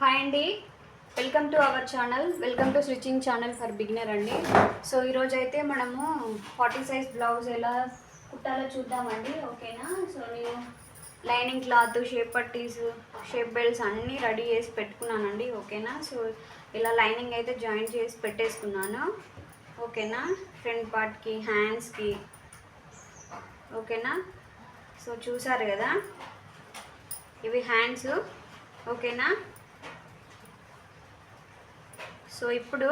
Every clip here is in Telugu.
హాయ్ అండి, welcome to our channel. Welcome to stitching channel for beginner అండి. సో ఈరోజు అయితే మనము 40 సైజ్ బ్లౌజ్ ఎలా కుట్టాలో చూద్దామండి. ఓకేనా? సో నేను లైనింగ్ క్లాత్, షేప్ పట్టీస్, షేప్ బెల్ట్స్ అన్నీ రెడీ చేసి పెట్టుకున్నానండి. ఓకేనా? సో ఇలా లైనింగ్ అయితే జాయిన్ చేసి పెట్టేసుకున్నాను. ఓకేనా? ఫ్రంట్ పార్ట్కి, హ్యాండ్స్కి. ఓకేనా? సో చూసారు కదా, ఇవి హ్యాండ్స్. ఓకేనా? సో ఇప్పుడు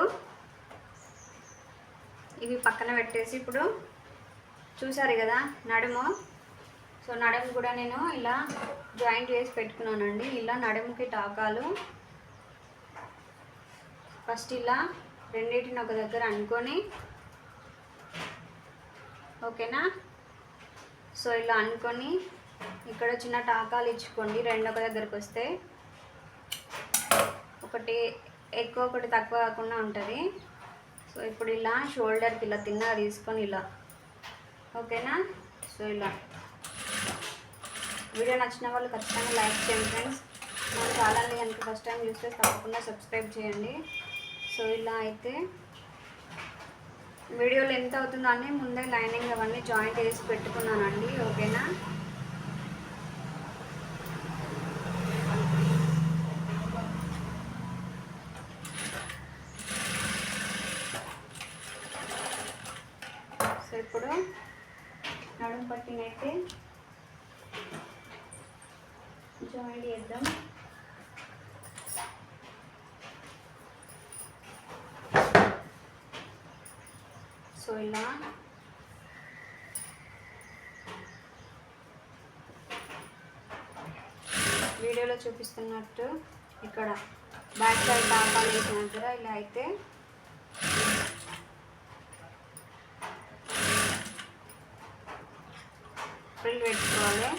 ఇవి పక్కన పెట్టేసి ఇప్పుడు చూసారు కదా నడుము. సో నడుము కూడా నేను ఇలా జాయింట్ చేసి పెట్టుకున్నానండి. ఇలా నడుముకి టాకాలు ఫస్ట్ ఇలా రెండింటిని ఒక దగ్గర అనుకొని, ఓకేనా? సో ఇలా అనుకొని ఇక్కడ చిన్న టాకాలు ఇచ్చుకోండి. రెండు ఒక దగ్గరకు వస్తే ఒకటి ఎక్కువ ఒకటి తక్కువ కాకుండా ఉంటుంది. సో ఇప్పుడు ఇలా షోల్డర్కి ఇలా తిన్నగా తీసుకొని ఇలా, ఓకేనా? సో ఇలా వీడియో నచ్చిన వాళ్ళు ఖచ్చితంగా లైక్ చేయండి ఫ్రెండ్స్. మన ఛానల్ని కనుక ఫస్ట్ టైం చూస్తే తప్పకుండా సబ్స్క్రైబ్ చేయండి. సో ఇలా అయితే వీడియోలో ఎంత అవుతుందో అని ముందే లైనింగ్ అవన్నీ జాయింట్ చేసి పెట్టుకున్నానండి. ఓకేనా? సో ఇప్పుడు నడుము పట్టినైతే జాయింట్ చేద్దాం. సో ఇలా వీడియోలో చూపిస్తున్నట్టు ఇక్కడ బ్యాక్ సైడ్ టాపాలు వేసిన దగ్గర ఇలా అయితే ఫ్రిల్ పెట్టుకోవాలి.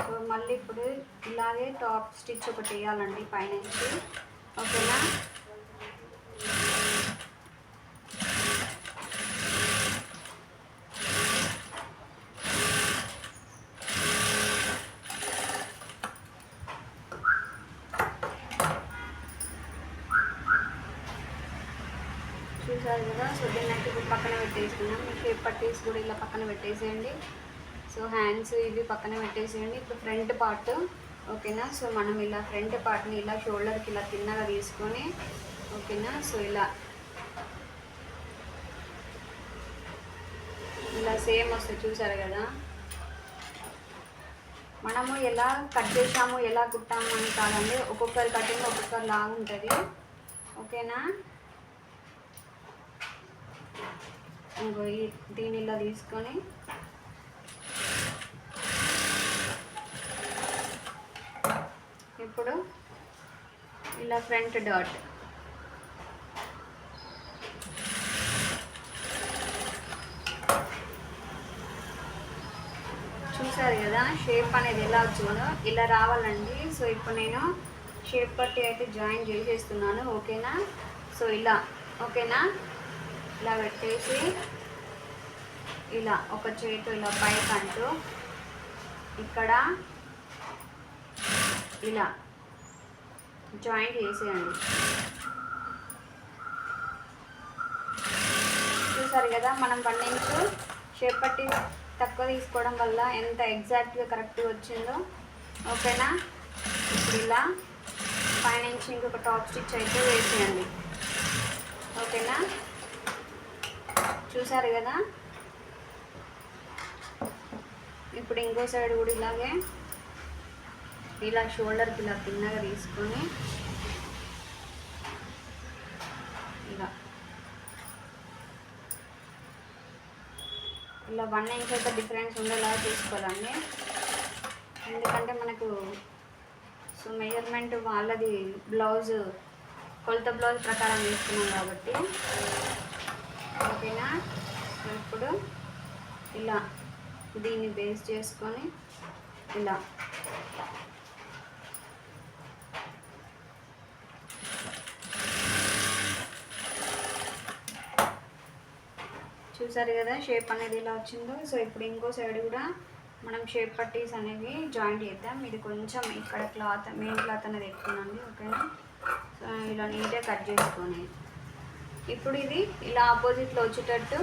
సో మళ్ళీ ఇప్పుడు ఇలాగే టాప్ స్టిచ్ ఒకటి వేయాలండి పైనుంచి. ఓకేనా? చూసారు కదా. సో దీన్ని అయితే ఇప్పుడు పక్కన పెట్టేసుకున్నాం. మీ షేప్ పట్టీస్ కూడా ఇలా పక్కన పెట్టేసేయండి. సో హ్యాండ్స్ ఇవి పక్కన పెట్టేసేయండి. ఇప్పుడు ఫ్రంట్ పార్ట్. ఓకేనా? సో మనం ఇలా ఫ్రంట్ పార్ట్ని ఇలా షోల్డర్కి ఇలా తిన్నగా తీసుకొని, ఓకేనా? సో ఇలా ఇలా సేమ్ వస్తుంది. చూసారు కదా, మనము ఎలా కట్ చేసాము ఎలా కుట్టాము అని కాదండి, ఒక్కొక్కరి కటింగ్ ఒక్కొక్కరు లాగా ఉంటుంది. ఓకేనా? ఇంకో దీన్ని ఇలా తీసుకొని ఇప్పుడు ఇలా ఫ్రంట్ డాట్. చూసారు కదా షేప్ అనేది ఎలా వచ్చిందో, ఇలా రావాలండి. సో ఇప్పుడు నేను షేప్ పట్టి అయితే జాయిన్ చేసేస్తున్నాను. ఓకేనా? సో ఇలా, ఓకేనా? ఇలా పెట్టేసి ఇలా ఒక చేతి ఇలా పైకి అంటూ ఇక్కడ ఇలా జాయింట్ చేసేయండి. చూసారు కదా, మనం 1 ఇంచు షేప్ పట్టి తక్కువ తీసుకోవడం వల్ల ఎంత ఎగ్జాక్ట్గా కరెక్ట్గా వచ్చిందో. ఓకేనా? ఇప్పుడు ఇలా పైనుంచి ఇంకొక టాప్ స్టిచ్ అయితే వేసేయండి. ఓకేనా? చూసారు కదా. ఇప్పుడు ఇంకో సైడ్ కూడా ఇలాగే ఇలా షోల్డర్కి ఇలా తిన్నగా తీసుకొని ఇలా 1 ఇంచ్ అయితే డిఫరెన్స్ ఉండేలా తీసుకోవాలండి. ఎందుకంటే మనకు సో మెజర్మెంట్ వాళ్ళది బ్లౌజ్ కొలత బ్లౌజ్ ప్రకారం తీసుకున్నాం కాబట్టి. ఓకేనా? సో ఇప్పుడు ఇలా దీన్ని బేస్ చేసుకొని ఇలా చూసారు కదా షేప్ అనేది ఎలా వచ్చిందో. సో ఇప్పుడు ఇంకో సైడ్ కూడా మనం షేప్ పట్టీస్ అనేవి జాయింట్ చేద్దాం. ఇది కొంచెం ఇక్కడ క్లాత్ మెయిన్ క్లాత్ అనేది ఎక్కునండి, ఓకేనా. సో ఇలా నీట్గా కట్ చేసుకొని ఇప్పుడు ఇది ఇలా ఆపోజిట్లో వచ్చేటట్టు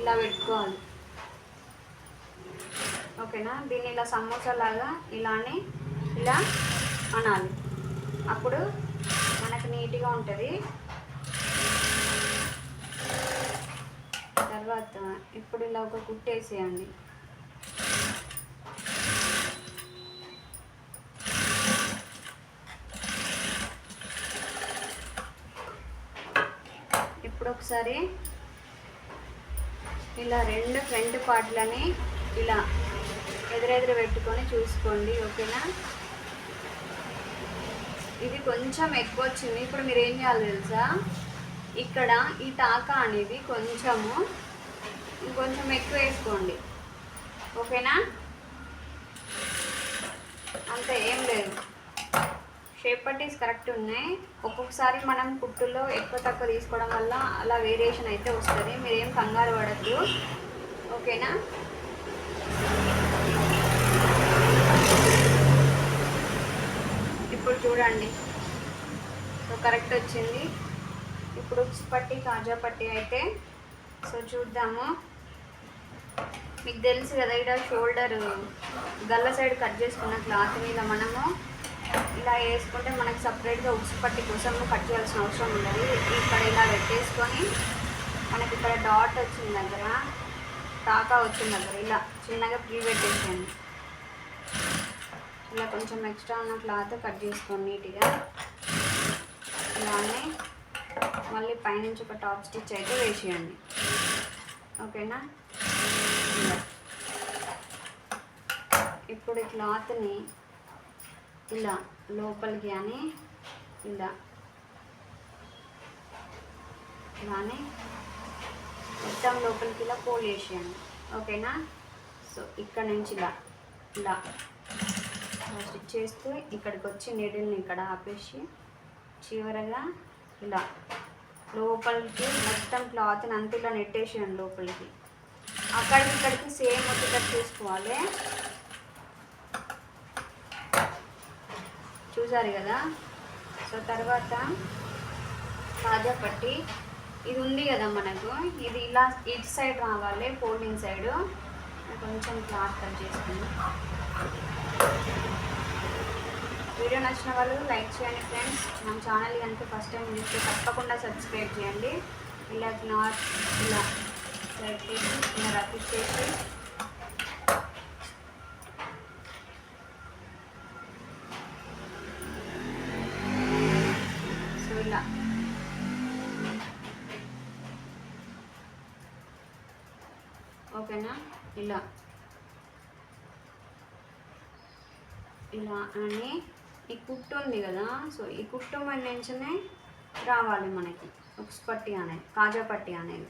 ఇలా పెట్టుకోవాలి, ఓకేనా. దీన్ని ఇలా సమోసా లాగా ఇలానే ఇలా అనాలి, అప్పుడు మనకు నీట్గా ఉంటుంది. తర్వాత ఇప్పుడు ఇలా ఒక కుట్టేసేయండి. ఇప్పుడు ఒకసారి ఇలా రెండు ఫ్రంట్ పార్ట్లని ఇలా ఎదురెదురు పెట్టుకొని చూసుకోండి, ఓకేనా. ఇది కొంచెం ఎక్కువ వచ్చింది. ఇప్పుడు మీరు ఏం చేయాలి తెలుసా, ఇక్కడ ఈ టాకా అనేది ఇంకొంచెం ఎక్కువ వేసుకోండి, ఓకేనా. అంతే, ఏం లేదు. షేప్ పట్టీస్ కరెక్ట్ ఉన్నాయి. ఒక్కొక్కసారి మనం కుట్టుల్లో ఎక్కువ తక్కువ తీసుకోవడం వల్ల అలా వేరియేషన్ అయితే వస్తుంది. మీరేం కంగారు పడద్దు, ఓకేనా. ఇప్పుడు చూడండి, సో కరెక్ట్ వచ్చింది. ఇప్పుడు ఉక్స్ పట్టి కాజా పట్టి అయితే సో చూద్దాము. మీకు తెలుసు కదా, ఇక్కడ షోల్డర్ గల్ల సైడ్ కట్ చేసుకున్న క్లాత్ మీద మనము ఇలా వేసుకుంటే మనకి సపరేట్గా ఉక్స్ పట్టి కోసం కట్ చేయాల్సిన అవసరం ఉండదు. ఇక్కడ ఇలా పెట్టేసుకొని మనకి ఇక్కడ డాట్ వచ్చిన దగ్గర, టాకా వచ్చిన దగ్గర ఇలా చిన్నగా ప్రీ పెట్టేసేయండి. ఇలా కొంచెం ఎక్స్ట్రా ఉన్న క్లాత్ కట్ చేసుకోండి నీట్గా. ఇలానే మళ్ళీ పైనుంచి ఒక టాప్ స్టిచ్ అయితే వేసేయండి, ఓకేనా. ఇప్పుడు ఈ క్లాత్ని ఇలా లోపలికి అని ఇలానే మొత్తం లోపలికి ఇలా ఫోల్డ్ చేసేయండి, ఓకేనా. సో ఇక్కడ నుంచి ఇలా స్టిచ్ చేస్తూ ఇక్కడికి వచ్చి నీడిల్ని ఇక్కడ ఆపేసి చివరగా ఇలా లోపలికి మొత్తం క్లాత్ని అంతా ఇలా నెట్టేసేయండి లోపలికి. ఇక్కడికి సేమ్ వచ్చేటట్టు చూసుకోవాలి. చూసారు కదా. సో తర్వాత కాజా పట్టి ఇది ఉంది కదా మనకు, ఇది ఇలా ఇటు సైడ్ రావాలి, ఫోల్డింగ్ సైడ్. కొంచెం క్లాత్ కట్ చేసుకుని వీడియో నచ్చిన వాళ్ళు లైక్ చేయండి ఫ్రెండ్స్. మన ఛానల్ కనుక ఫస్ట్ టైం చూస్తే తప్పకుండా సబ్స్క్రైబ్ చేయండి. ఇలా క్లాత్ ఇలా సెట్ చేసి ఇలా రఫ్ చేసి సో ఇలా ఓకేనా. ఇలా అని ఈ కుట్టు ఉంది కదా, సో ఈ కుట్టు మన నుంచనే రావాలి మనకి ఉక్స్ పట్టి అనేది, కాజా పట్టి అనేది.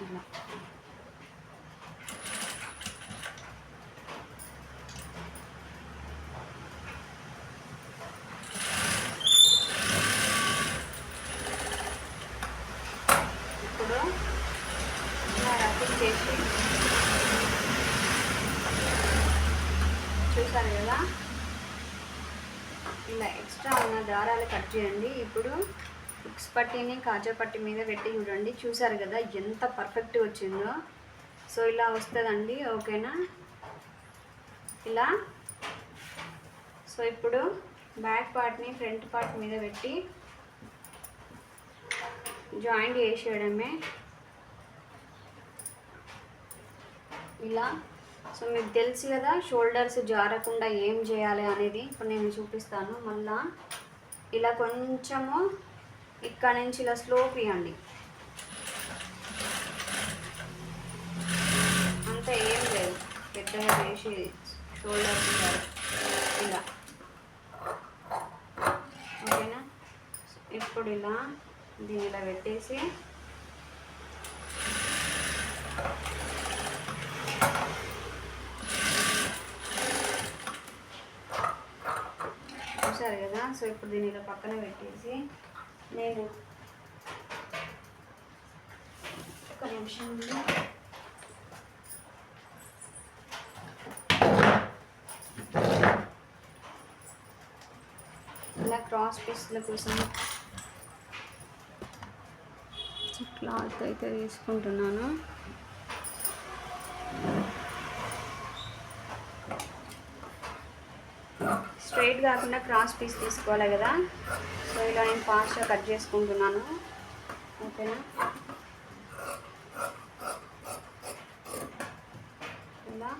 ఇలా చేసి చూసారు కదా, ఇలా ఎక్స్ట్రా ఉన్న దారాలు కట్ చేయండి. ఇప్పుడు ఉక్స్ పట్టీని కాజా పట్టి మీద పెట్టి చూడండి. చూసారు కదా ఎంత పర్ఫెక్ట్గా వచ్చిందో. సో ఇలా వస్తుందండి, ఓకేనా. ఇలా సో ఇప్పుడు బ్యాక్ పార్ట్ని ఫ్రంట్ పార్ట్ మీద పెట్టి జాయింట్ చేసేయడమే ఇలా. సో మీకు తెలుసు కదా షోల్డర్స్ జారకుండా ఏం చేయాలి అనేది ఇప్పుడు నేను చూపిస్తాను. మళ్ళా ఇలా కొంచెము ఇక్కడ నుంచి ఇలా స్లోప్ ఇవ్వండి, అంతే, ఏం లేదు పెద్దగా చేసి షోల్డర్స్ ఇలా, ఓకేనా. ఇప్పుడు ఇలా దీన్ని ఇలా పెట్టేసి చూసారు కదా. సో ఇప్పుడు దీన్ని ఇలా పక్కన పెట్టేసి నేను ఒక నిమిషం ఇలా క్రాస్ పీస్ల కోసం క్లాత్ అయితే తీసుకుంటున్నాను. స్ట్రైట్ కాకుండా క్రాస్ పీస్ తీసుకోవాలి కదా. సో ఇలా నేను ఫాస్ట్గా కట్ చేసుకుంటున్నాను. ఓకేనా, ఇలా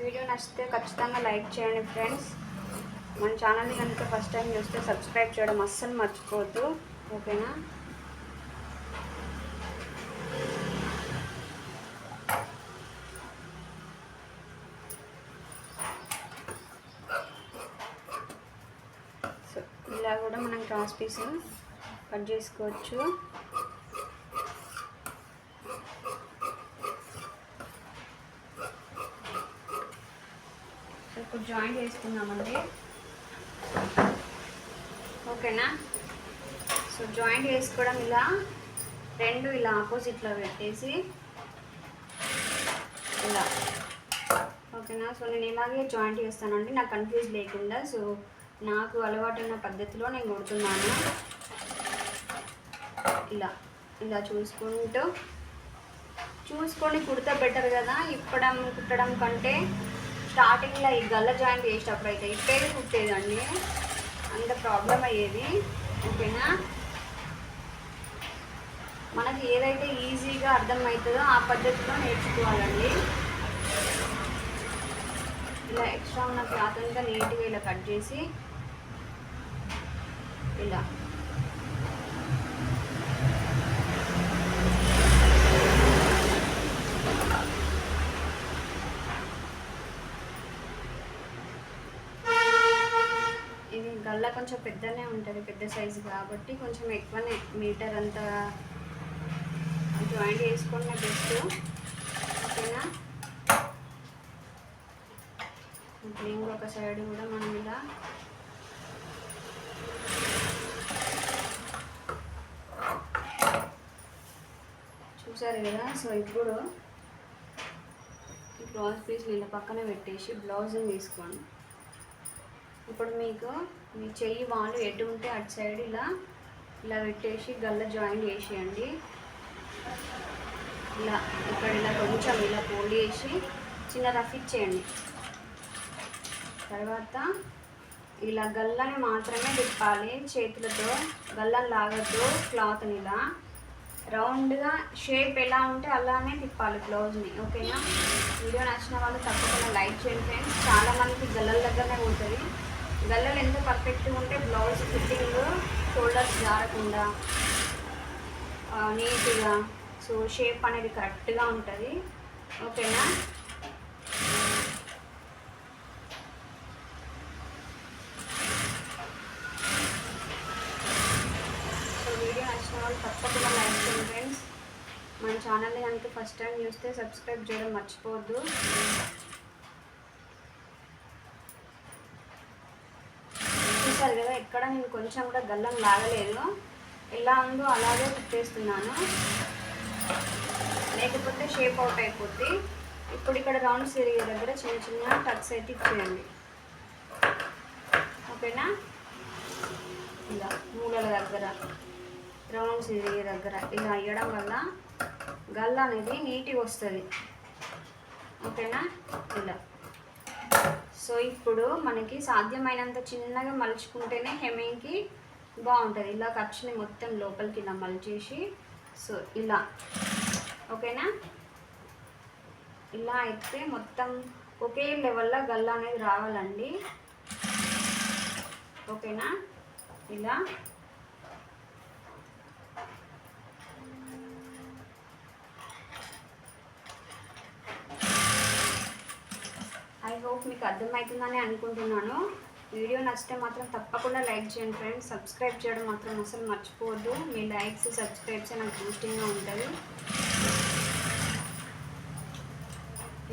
వీడియో నచ్చితే ఖచ్చితంగా లైక్ చేయండి ఫ్రెండ్స్. మన ఛానల్ని కనుక ఫస్ట్ టైం చూస్తే సబ్స్క్రైబ్ చేయడం అస్సలు మర్చిపోవద్దు. ఓకేనా, సో ఇలా కూడా మనం క్రాస్ పీస్ కట్ చేసుకోవచ్చు. ఇప్పుడు జాయింట్ చేసుకుందామండి. ఓకేనా, సో జాయింట్ వేసుకోవడం ఇలా రెండు ఇలా ఆపోజిట్లో పెట్టేసి ఇలా. ఓకేనా, సో నేను ఇలాగే జాయింట్ చేస్తానండి, నాకు కన్ఫ్యూజ్ లేకుండా. సో నాకు అలవాటున్న పద్ధతిలో నేను కుడుతున్నాను. ఇలా ఇలా చూసుకొని కుడితే బెటర్ కదా. కుట్టడం కంటే స్టార్టింగ్లో ఈ గల్ల జాయింట్ చేసేటప్పుడు అయితే ఇప్పేది కుట్టేదండి, అంత ప్రాబ్లం అయ్యేది. ఓకేనా, మనకి ఏదైతే ఈజీగా అర్థమవుతుందో ఆ పద్ధతిలో నేర్చుకోవాలండి. ఇలా ఎక్స్ట్రా ఉన్న క్లాత్ అంతా నీట్గా ఇలా కట్ చేసి ఇలా గల్ల కొంచెం పెద్దనే ఉంటుంది, పెద్ద సైజు కాబట్టి కొంచెం ఎక్కువనే మీటర్ అంతా జాయింట్ చేసుకున్న బెస్ట్. ఓకేనా, ఇప్పుడు ఇంకొక సైడ్ కూడా మనం ఇలా చూసారు కదా. సో ఇప్పుడు ఈ బ్లౌజ్ పీస్ ఇలా పక్కన పెట్టేసి బ్లౌజ్ని తీసుకోండి. ఇప్పుడు మీకు మీ చెయ్యి వాళ్ళు ఎటు ఉంటే అటు సైడ్ ఇలా ఇలా పెట్టేసి గల్ల జాయింట్ చేసేయండి. ఇలా ఇక్కడ ఇలా కొంచెం ఇలా ఫోల్డ్ చేసి చిన్న రఫ్ ఇచ్చేయండి. తర్వాత ఇలా గల్లని మాత్రమే తిప్పాలి చేతులతో, గల్లని లాగద్దు. క్లాత్ని ఇలా రౌండ్గా షేప్ ఎలా ఉంటే అలానే తిప్పాలి బ్లౌజ్ని. ఓకేనా, వీడియో నచ్చిన వాళ్ళు తప్పకుండా లైక్ చేయండి ఫ్రెండ్స్. చాలామందికి గల్లల దగ్గరనే ఉంటుంది. గల్లలు ఎంత పర్ఫెక్ట్గా ఉంటే బ్లౌజ్ ఫిట్టింగ్, షోల్డర్స్ జారకుండా నీట్గా, సో షేప్ అనేది కరెక్ట్గా ఉంటుంది. ఓకేనా, సో వీడియో నచ్చిన వాళ్ళు తప్పకుండా లైక్ చేయండి ఫ్రెండ్స్. మన ఛానల్ని కనుక ఫస్ట్ టైం చూస్తే సబ్స్క్రైబ్ చేయడం మర్చిపోవద్దు. చూసారు కదా, ఎక్కడ నేను కొంచెం కూడా గల్లం లాగలేదు, ఎలా ఉందో అలాగే కుట్టేస్తున్నాను, లేకపోతే షేప్ అవుట్ అయిపోద్ది. ఇప్పుడు ఇక్కడ రౌండ్స్ తిరిగే దగ్గర చిన్న చిన్న టక్స్ అయితే ఇచ్చేయండి. ఓకేనా, ఇలా మూలల దగ్గర రౌండ్స్ తిరిగే దగ్గర ఇలా అయ్యడం వల్ల గల్ల అనేది నీట్గా వస్తుంది. ఓకేనా, ఇలా. సో ఇప్పుడు మనకి సాధ్యమైనంత చిన్నగా మలుచుకుంటేనే హెమ్మింగ్కి బాగుంటుంది. ఇలా ఖర్చుని మొత్తం లోపలికి ఇలా మలిచేసి, సో ఇలా. ఓకేనా, ఇలా అయితే మొత్తం ఒకే లెవెల్లో గల్ల అనేది రావాలండి. ఓకేనా, ఇలా ఐ హోప్ మీకు అర్థమవుతుందని అనుకుంటున్నాను. వీడియో నచ్చితే మాత్రం తప్పకుండా లైక్ చేయండి ఫ్రెండ్స్. సబ్స్క్రైబ్ చేయడం మాత్రం అసలు మర్చిపోవద్దు. మీ లైక్స్ సబ్స్క్రైబ్స్ నాకు బూస్టింగ్గా ఉంటుంది.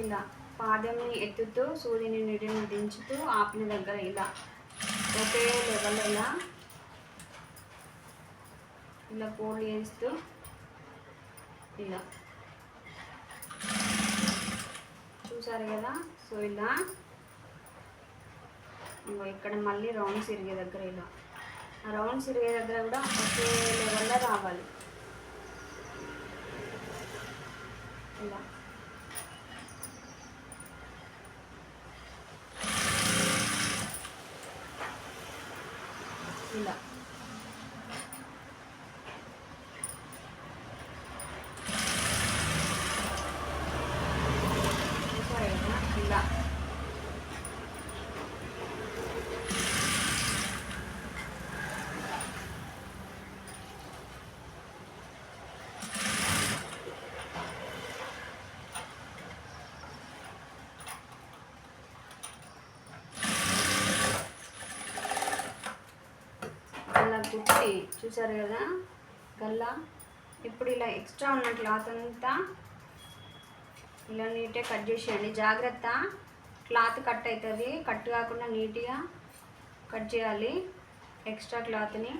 ఇలా పాదెంని ఎత్తుతూ సూర్యుని నీటిని దించుతూ ఆపిన దగ్గర ఇలా ఒకే లెవెల్లో ఇలా పోల్ చేస్తూ ఇలా చూసారు కదా. సో ఇలా ఇక్కడ మళ్ళీ రౌండ్స్ ఇరిగే దగ్గర ఇలా ఆ రౌండ్స్ ఇరిగే దగ్గర కూడా ఒకే లెవెల్లో రావాలి. ఇలా ఇలా ఇలా అలా కుట్టి చూసారు కదా గల్లా. ఇప్పుడు ఇలా ఎక్స్ట్రా ఉన్న క్లాత్ అంతా ఇలా నీట్గా కట్ చేసేయండి. జాగ్రత్త, క్లాత్ కట్ అవుతుంది. కట్ కాకుండా నీట్గా కట్ చేయాలి ఎక్స్ట్రా క్లాత్ని.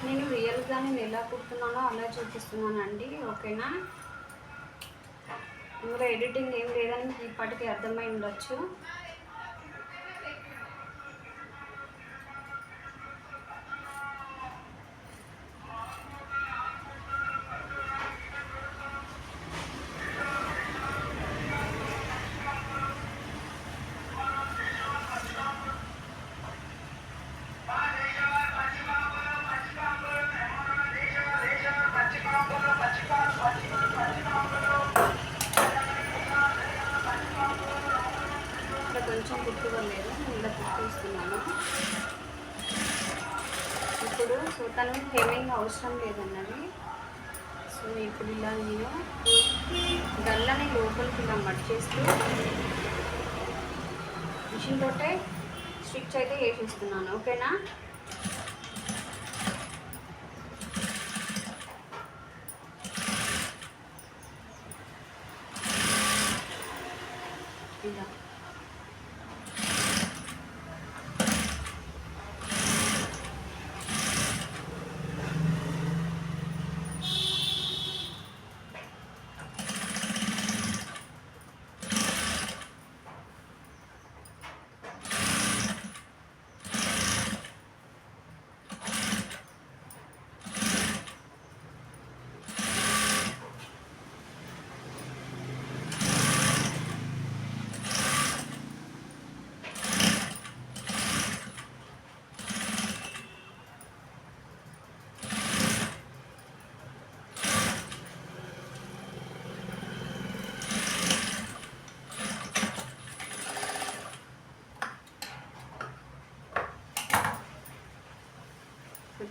నేను రియల్గా నేను ఎలా కుడుతున్నానో అలా చూపిస్తున్నాను అండి, ఓకేనా. ఇందులో ఎడిటింగ్ ఏం లేదని మీకు ఇప్పటికీ అర్థమై ఉండొచ్చు. కొంచెం కుట్టుకోలేదు, ఇలా కుట్టిస్తున్నాను ఇప్పుడు. సో తను హెమ్మింగ్ అవసరం లేదన్నది. సో ఇప్పుడు ఇలా నేను గల్లని లోపలికి ఇలా మడిచేస్తూ మిషన్ తోటే స్టిచ్ అయితే వేసేస్తున్నాను, ఓకేనా. ఇలా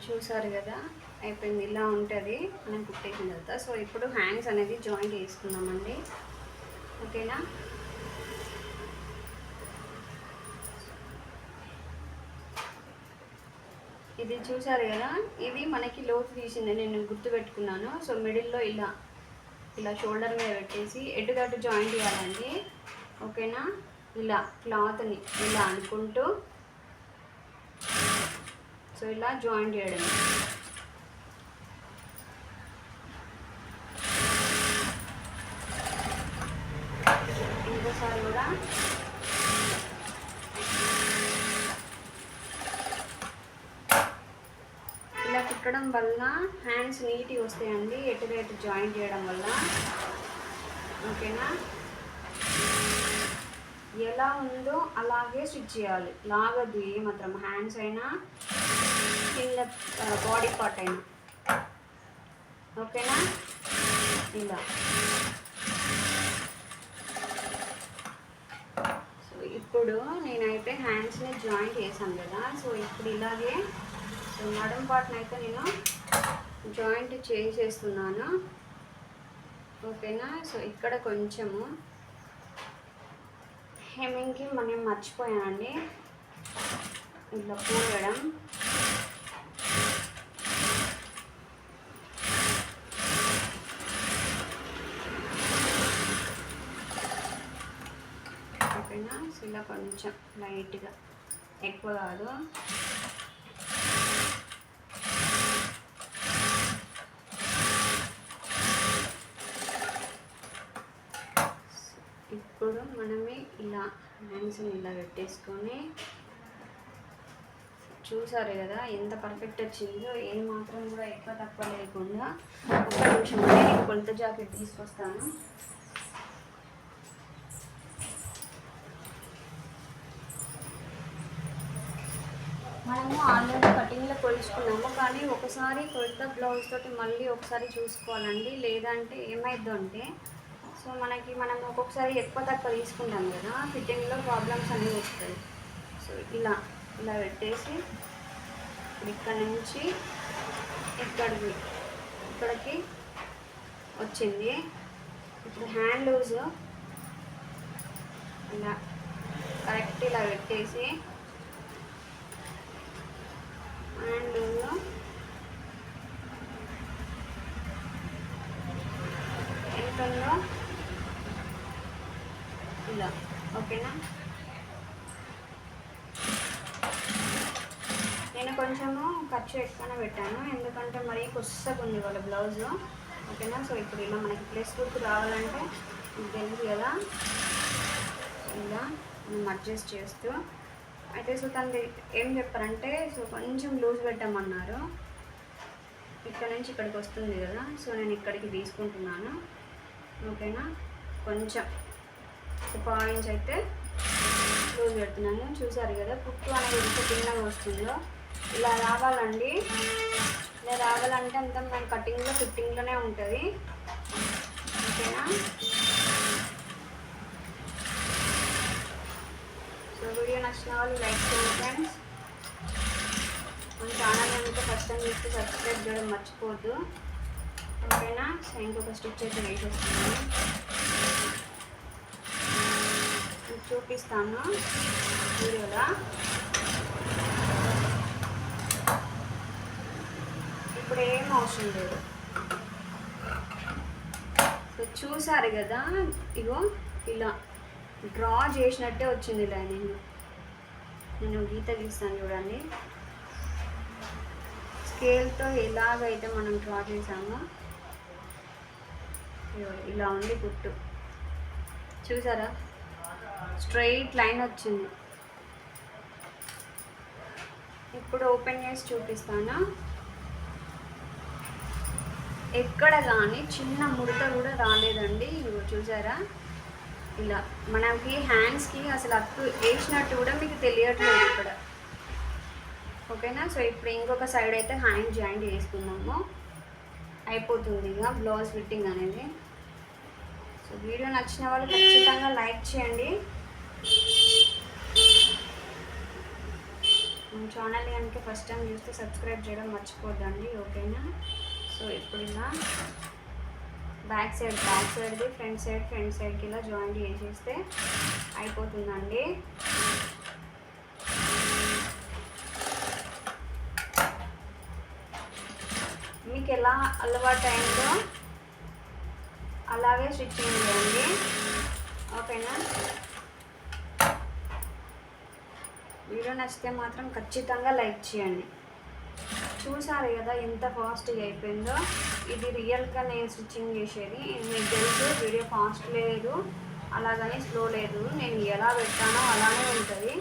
చూసారు కదా, అయిపోయింది. ఇలా ఉంటుంది మనం కుట్టేసిన తర్వాత. సో ఇప్పుడు హ్యాండ్స్ అనేది జాయింట్ వేసుకుందామండి, ఓకేనా. ఇది చూసారు కదా, ఇది మనకి లోతు తీసింది నేను గుర్తుపెట్టుకున్నాను. సో మిడిల్లో ఇలా ఇలా షోల్డర్ మీద పెట్టేసి ఎటుగట్టు జాయింట్ చేయాలండి, ఓకేనా. ఇలా క్లాత్ని ఇలా అనుకుంటూ సో ఇలా జాయింట్ చేయడం. ఇంకోసారి కూడా ఇలా కుట్టడం వల్ల హ్యాండ్స్ నీట్గా వస్తాయండి, ఎటుగా ఎటు జాయింట్ చేయడం వల్ల, ఓకేనా. ఎలా ఉందో అలాగే స్టిచ్ చేయాలి. లాగద్దు ఏమాత్రం, హ్యాండ్స్ అయినా కింద బాడీ పార్ట్ అయినా. ఓకేనా? ఇలా. సో ఇప్పుడు నేనైతే హ్యాండ్స్ని జాయింట్ చేశాను కదా, సో ఇప్పుడు ఇలాగే సో నడుం పార్ట్ని అయితే నేను జాయింట్ చేసేస్తున్నాను. ఓకేనా? సో ఇక్కడ కొంచెము హెమ్మింగ్కి మనం మర్చిపోయానండి ఇలా పూయడం. ఓకేనా? సో ఇలా కొంచెం లైట్గా, ఎక్కువ కాదు. ఇప్పుడు మనమే ఇలా హ్యాండ్స్ని ఇలా పెట్టేసుకొని, చూసారు కదా ఎంత పర్ఫెక్ట్ వచ్చిందో, ఏ మాత్రం కూడా ఎక్కువ తక్కువ లేకుండా. ఒక నిమిషం నేను కొలత జాకెట్ తీసుకొస్తాను. మనము ఆల్రెడీ కటింగ్లో కొలుచుకున్నాము, కానీ ఒకసారి కొలత బ్లౌజ్ తోటి మళ్ళీ ఒకసారి చూసుకోవాలండి. లేదంటే ఏమైందంటే సో మనం ఒక్కొక్కసారి ఎక్కువ తక్కువ తీసుకుంటాం కదా, ఫిట్టింగ్లో ప్రాబ్లమ్స్ అనేవి వస్తాయి. సో ఇలా పెట్టేసి ఇక్కడ నుంచి ఇక్కడికి వచ్చింది. ఇప్పుడు హ్యాండ్ లూజ్ ఇలా కరెక్ట్ ఇలా పెట్టేసి హ్యాండ్ లూజ్లో ఎంత ఉందో ఇలా. ఓకేనా? నేను కొంచెము ఖర్చు ఎక్కువనే పెట్టాను, ఎందుకంటే మరీ కొత్తగా ఉంది వాళ్ళ బ్లౌజ్. ఓకేనా? సో ఇప్పుడు ఇలా మనకి ప్లస్ లుక్ రావాలంటే తెలుసు కదా, ఇలా మనం అడ్జస్ట్ చేస్తూ అయితే. సో తను ఏం చెప్పారంటే సో కొంచెం లూజ్ పెట్టామన్నారు. ఇక్కడ నుంచి ఇక్కడికి వస్తుంది కదా, సో నేను ఇక్కడికి తీసుకుంటున్నాను. ఓకేనా? కొంచెం 1 ఇంచ్ అయితే లూజ్ పెడుతున్నాను. చూసారు కదా కుట్టు అనేది ఎంత చిన్నగా వస్తుందో. ఇలా రావాలండి. ఇలా రావాలంటే అంతా మన కటింగ్లో ఫిట్టింగ్లోనే ఉంటుంది. ఓకేనా? సో వీడియో నచ్చిన వాళ్ళు లైక్ చేయండి ఫ్రెండ్స్. మన ఛానల్ అంతా ఫస్ట్ టైం చూస్తే సబ్స్క్రైబ్ చేయడం మర్చిపోద్దు. ఓకేనా? సో ఇంకొక స్టిచ్ అయితే వేసేస్తున్నాను, చూపిస్తాను వీడియోలో. ఇప్పుడు ఏం అవసరం లేదు. సో చూసారు కదా, ఇగో ఇలా డ్రా చేసినట్టే వచ్చింది. ఇలా నేను గీత గీస్తాను చూడండి. స్కేల్తో ఎలాగైతే మనం డ్రా చేసామో ఇలా ఉంది కుట్టు. చూసారా? స్ట్రైట్ లైన్ వచ్చింది. ఇప్పుడు ఓపెన్ చేసి చూపిస్తాను. ఎక్కడ కానీ చిన్న ముడత కూడా రాలేదండి. ఇగో చూసారా? ఇలా మనకి హ్యాండ్స్కి అసలు అత్తు వేసినట్టు కూడా మీకు తెలియట్లేదు ఇక్కడ. ఓకేనా? సో ఇప్పుడు ఇంకొక సైడ్ అయితే హ్యాండ్ జాయింట్ చేసుకున్నాము, అయిపోతుంది ఇక బ్లౌజ్ ఫిట్టింగ్ అనేది. సో వీడియో నచ్చిన వాళ్ళు ఖచ్చితంగా లైక్ చేయండి. మన ఛానల్ని కనుక ఫస్ట్ టైం చూస్తే సబ్స్క్రైబ్ చేయడం మర్చిపోద్దండి. ఓకేనా? సో ఇప్పుడు ఇలా బ్యాక్ సైడ్ది ఫ్రంట్ సైడ్కి ఇలా జాయింట్ చేసేస్తే అయిపోతుందండి. మీకు ఎలా అలవాటు అయిందో అలాగే స్టిచ్చింగ్ చేయండి. ఓకేనా? వీడియో నచ్చితే మాత్రం ఖచ్చితంగా లైక్ చేయండి. చూసారు కదా ఎంత ఫాస్ట్గా అయిపోయిందో. ఇది రియల్గా నేను స్టిచ్చింగ్ చేసేది. మీకు తెలుసు వీడియో ఫాస్ట్ లేదు, అలాగని స్లో లేదు. నేను ఎలా పెట్టానో అలానే ఉంటుంది.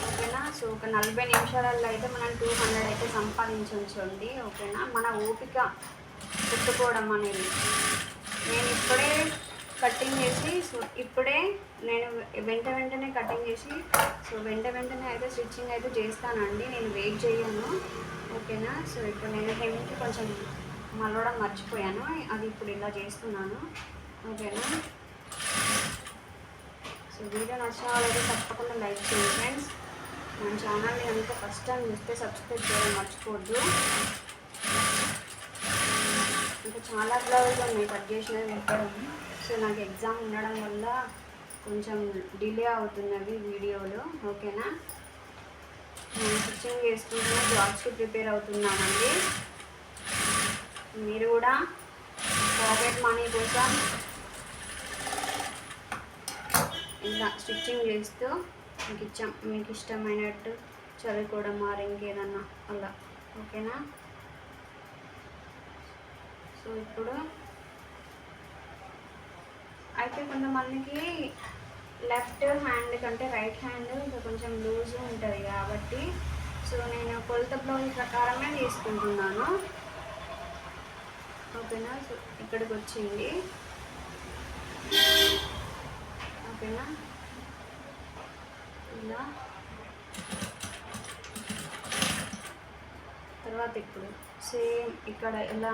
ఓకేనా? సో ఒక 40 నిమిషాలలో అయితే మనం 200 అయితే సంపాదించండి. ఓకేనా? మన ఓపిక పెట్టుకోవడం అనేది. నేను ఇప్పుడే కటింగ్ చేసి సో ఇప్పుడే నేను వెంటనే కటింగ్ చేసి సో వెంటనే అయితే స్టిచ్చింగ్ అయితే చేస్తానండి. నేను వెయిట్ చేయను, ఓకేనా. సో ఇప్పుడు నేను హెమ్కి కొంచెం మలవడం మర్చిపోయాను, అది ఇప్పుడు ఇలా చేస్తున్నాను, ఓకేనా. సో వీడియో నచ్చిన వాళ్ళైతే తప్పకుండా లైక్ చేయండి ఫ్రెండ్స్. మన ఛానల్ని కనుక ఫస్ట్ టైం చూస్తే సబ్స్క్రైబ్ చేయడం మర్చిపోవద్దు. ఇంకా చాలా బ్లౌజులు ఉన్నాయి కట్ చేసినవి పెట్టడం. సో నాకు ఎగ్జామ్ ఉండడం వల్ల కొంచెం డిలే అవుతున్నవి వీడియోలు, ఓకేనా. నేను స్టిచ్చింగ్ చేసుకుంటున్న జాబ్స్కి ప్రిపేర్ అవుతున్నానండి. మీరు కూడా పాకెట్ మనీ కోసం ఇలా స్టిచ్చింగ్ చేస్తూ మీకు ఇష్టమైనట్టు చదువుకోవడం మరి ఇంకేదన్నా అలా, ఓకేనా. సో ఇప్పుడు అయితే కొంతమందికి లెఫ్ట్ హ్యాండ్ కంటే రైట్ హ్యాండ్ ఇంకా కొంచెం లూజ్ ఉంటుంది కాబట్టి సో నేను కొలత బ్లౌజ్ ప్రకారమే తీసుకుంటున్నాను, ఓకేనా. సో ఇక్కడికి వచ్చింది, ఓకేనా. ఇలా తర్వాత ఇప్పుడు సేమ్ ఇక్కడ ఎలా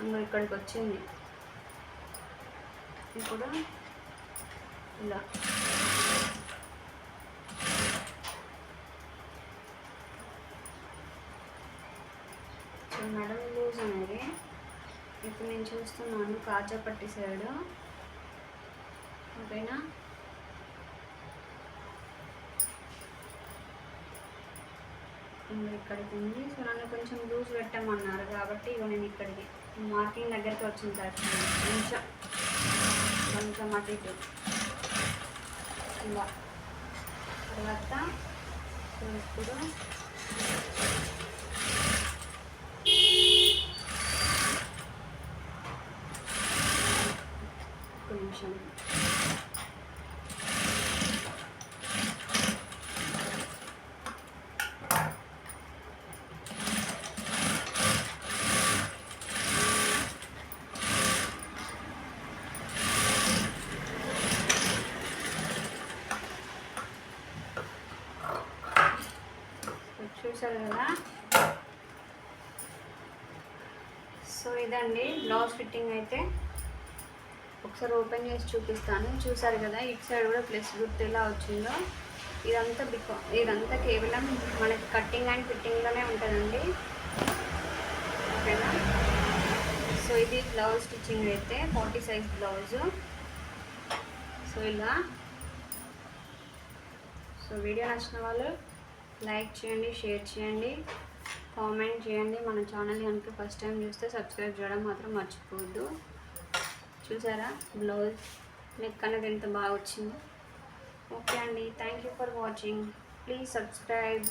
ఉందో ఇక్కడికి వచ్చింది. ఇప్పుడు ఇలా సో నడుం లూజ్ అనేది ఇప్పుడు నేను చూస్తున్నాను కాజాపట్టి సైడ్, ఓకేనా. ఇక్కడికి ఉంది. సో నన్ను కొంచెం లూజ్ పెట్టమన్నారు కాబట్టి ఇక నేను ఇక్కడికి మార్కింగ్ దగ్గరికి వచ్చిన తర్వాత కొంచెం అటు ఇటు ఇలా తర్వాత సో ఇప్పుడు ఒక నిమిషం చూసారు కదా. సో ఇదండి బ్లౌజ్ ఫిట్టింగ్ అయితే ఒకసారి ఓపెన్ చేసి చూపిస్తాను. చూసారు కదా ఇటు సైడ్ కూడా ప్లస్ గుర్తు ఎలా వచ్చిందో. ఇదంతా కేవలం మనకి కట్టింగ్ అండ్ ఫిట్టింగ్లోనే ఉంటుందండి, ఓకేనా. సో ఇది బ్లౌజ్ స్టిచ్చింగ్ అయితే 40 సైజ్ బ్లౌజు. సో ఇలా సో వీడియో నచ్చిన వాళ్ళు లైక్ చేయండి, షేర్ చేయండి, కామెంట్ చేయండి. మన ఛానల్ కనుక ఫస్ట్ టైం చూస్తే సబ్స్క్రైబ్ చేయడం మాత్రం మర్చిపోవద్దు. చూసారా బ్లౌజ్ నెక్ అనేది ఎంత బాగా వచ్చిందో. ఓకే అండి, thank you for watching. Please subscribe.